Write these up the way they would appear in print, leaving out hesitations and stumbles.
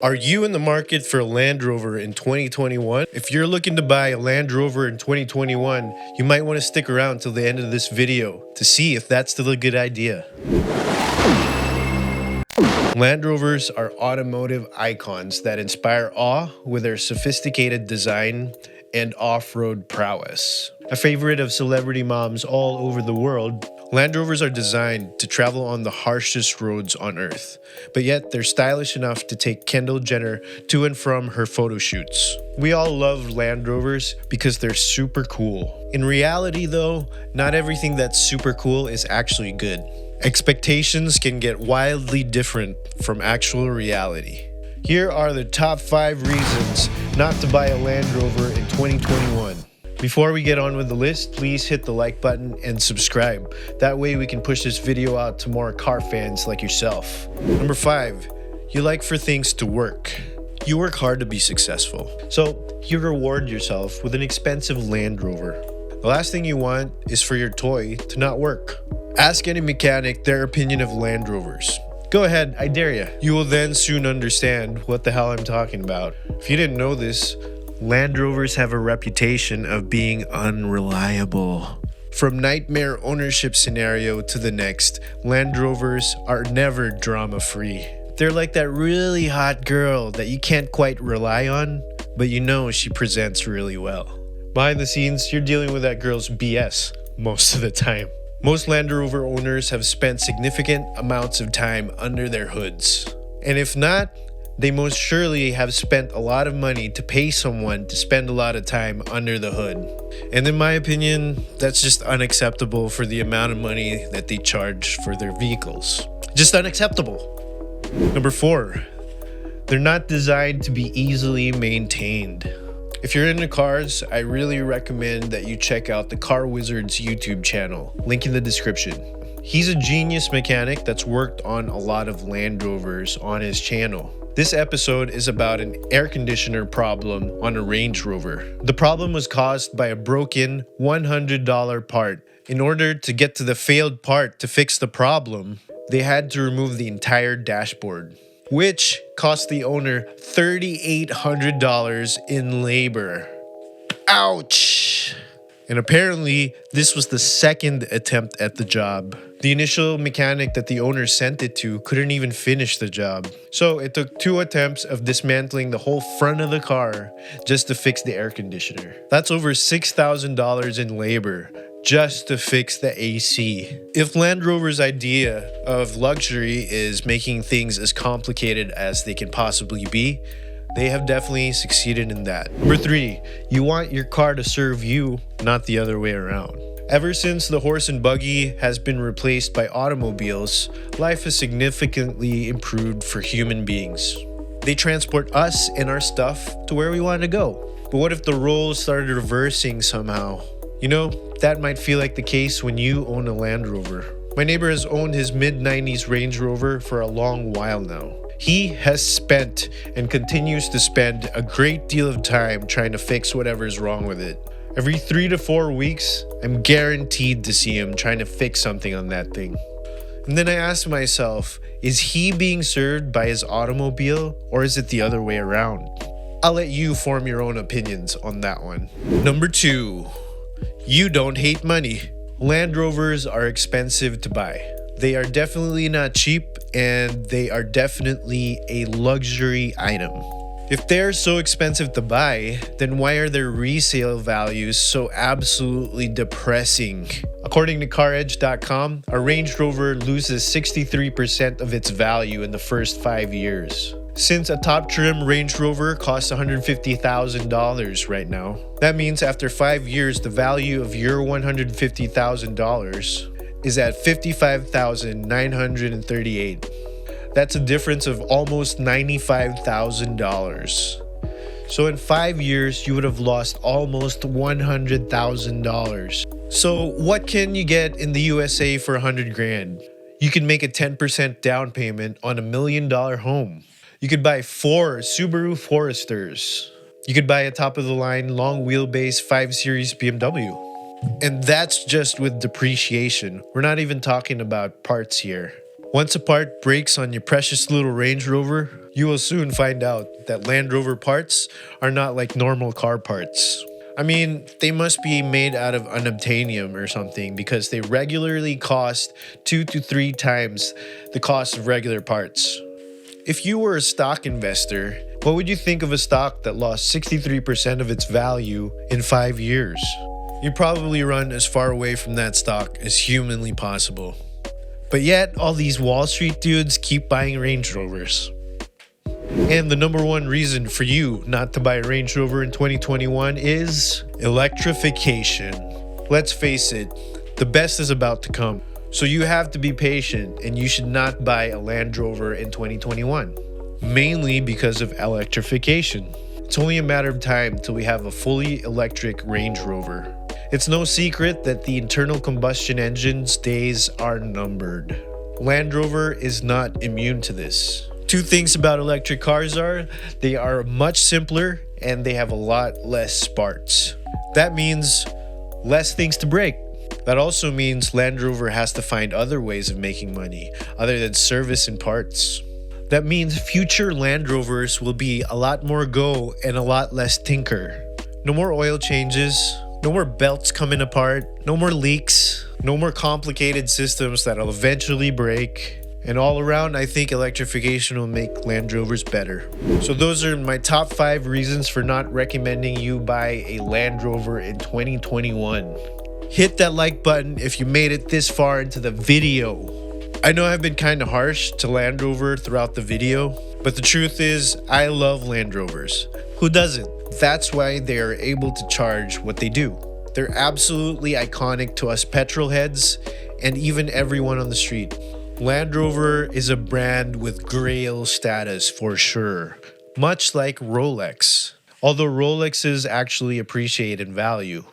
Are you in the market for a Land Rover in 2021? If you're looking to buy a Land Rover in 2021, you might want to stick around till the end of this video to see if that's still a good idea. Land Rovers are automotive icons that inspire awe with their sophisticated design and off-road prowess. A favorite of celebrity moms all over the world, Land Rovers are designed to travel on the harshest roads on Earth, but yet they're stylish enough to take Kendall Jenner to and from her photo shoots. We all love Land Rovers because they're super cool. In reality though, not everything that's super cool is actually good. Expectations can get wildly different from actual reality. Here are the top 5 reasons not to buy a Land Rover in 2021. Before we get on with the list, please hit the like button and subscribe. That way we can push this video out to more car fans like yourself. Number 5, you like for things to work. You work hard to be successful, so you reward yourself with an expensive Land Rover. The last thing you want is for your toy to not work. Ask any mechanic their opinion of Land Rovers. Go ahead, I dare you. You will then soon understand what the hell I'm talking about. If you didn't know this, Land Rovers have a reputation of being unreliable. From nightmare ownership scenario to the next, Land Rovers are never drama-free. They're like that really hot girl that you can't quite rely on, but you know she presents really well. Behind the scenes, you're dealing with that girl's BS most of the time. Most Land Rover owners have spent significant amounts of time under their hoods. And if not, they most surely have spent a lot of money to pay someone to spend a lot of time under the hood. And in my opinion, that's just unacceptable for the amount of money that they charge for their vehicles. Just unacceptable. Number 4, they're not designed to be easily maintained. If you're into cars, I really recommend that you check out the Car Wizard's YouTube channel, link in the description. He's a genius mechanic that's worked on a lot of Land Rovers on his channel. This episode is about an air conditioner problem on a Range Rover. The problem was caused by a broken $100 part. In order to get to the failed part to fix the problem, they had to remove the entire dashboard, which cost the owner $3,800 in labor. Ouch! And apparently, this was the second attempt at the job. The initial mechanic that the owner sent it to couldn't even finish the job. So it took 2 attempts of dismantling the whole front of the car just to fix the air conditioner. That's over $6,000 in labor just to fix the AC. If Land Rover's idea of luxury is making things as complicated as they can possibly be, they have definitely succeeded in that. Number 3, you want your car to serve you, not the other way around. Ever since the horse and buggy has been replaced by automobiles, life has significantly improved for human beings. They transport us and our stuff to where we want to go. But what if the roles started reversing somehow? You know, that might feel like the case when you own a Land Rover. My neighbor has owned his mid-90s Range Rover for a long while now. He has spent and continues to spend a great deal of time trying to fix whatever's wrong with it. Every 3 to 4 weeks, I'm guaranteed to see him trying to fix something on that thing. And then I ask myself, is he being served by his automobile or is it the other way around? I'll let you form your own opinions on that one. Number 2. You don't hate money. Land Rovers are expensive to buy. They are definitely not cheap, and they are definitely a luxury item. If they're so expensive to buy, then why are their resale values so absolutely depressing? According to CarEdge.com, a Range Rover loses 63% of its value in the first 5 years. Since a top trim Range Rover costs $150,000 right now, that means after 5 years, the value of your $150,000 is at $55,938. That's a difference of almost $95,000. So in 5 years, you would have lost almost $100,000. So what can you get in the USA for $100 grand? You can make a 10% down payment on $1 million home. You could buy 4 Subaru Foresters. You could buy a top-of-the-line long wheelbase 5 Series BMW. And that's just with depreciation. We're not even talking about parts here. Once a part breaks on your precious little Range Rover, you will soon find out that Land Rover parts are not like normal car parts. I mean, they must be made out of unobtainium or something because they regularly cost 2 to 3 times the cost of regular parts. If you were a stock investor, what would you think of a stock that lost 63% of its value in 5 years? You'd probably run as far away from that stock as humanly possible. But yet, all these Wall Street dudes keep buying Range Rovers. And the number one reason for you not to buy a Range Rover in 2021 is electrification. Let's face it, the best is about to come. So you have to be patient and you should not buy a Land Rover in 2021. Mainly because of electrification. It's only a matter of time till we have a fully electric Range Rover. It's no secret that the internal combustion engine's days are numbered. Land Rover is not immune to this. 2 things about electric cars are, they are much simpler and they have a lot less sparks. That means less things to break. That also means Land Rover has to find other ways of making money other than service and parts. That means future Land Rovers will be a lot more go and a lot less tinker. No more oil changes. No more belts coming apart, no more leaks, no more complicated systems that'll eventually break. And all around, I think electrification will make Land Rovers better. So those are my top 5 reasons for not recommending you buy a Land Rover in 2021. Hit that like button if you made it this far into the video. I know I've been kind of harsh to Land Rover throughout the video, but the truth is, I love Land Rovers. Who doesn't? That's why they are able to charge what they do. They're absolutely iconic to us petrol heads and even everyone on the street. Land Rover is a brand with grail status for sure, much like Rolex, although Rolexes actually appreciate in value.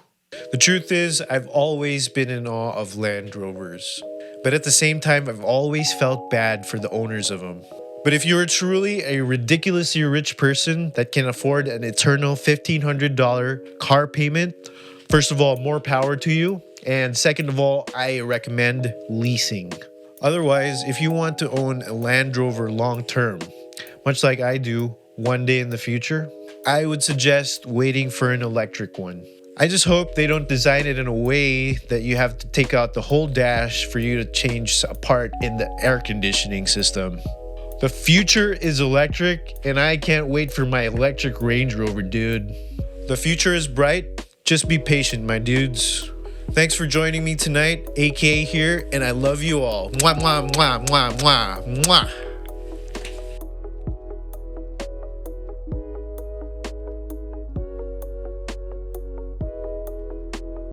The truth is, I've always been in awe of Land Rovers, but at the same time, I've always felt bad for the owners of them. But if you're truly a ridiculously rich person that can afford an eternal $1,500 car payment, first of all, more power to you. And second of all, I recommend leasing. Otherwise, if you want to own a Land Rover long term, much like I do one day in the future, I would suggest waiting for an electric one. I just hope they don't design it in a way that you have to take out the whole dash for you to change a part in the air conditioning system. The future is electric, and I can't wait for my electric Range Rover, dude. The future is bright. Just be patient, my dudes. Thanks for joining me tonight. AK here, and I love you all. Mwah, mwah, mwah, mwah, mwah, mwah.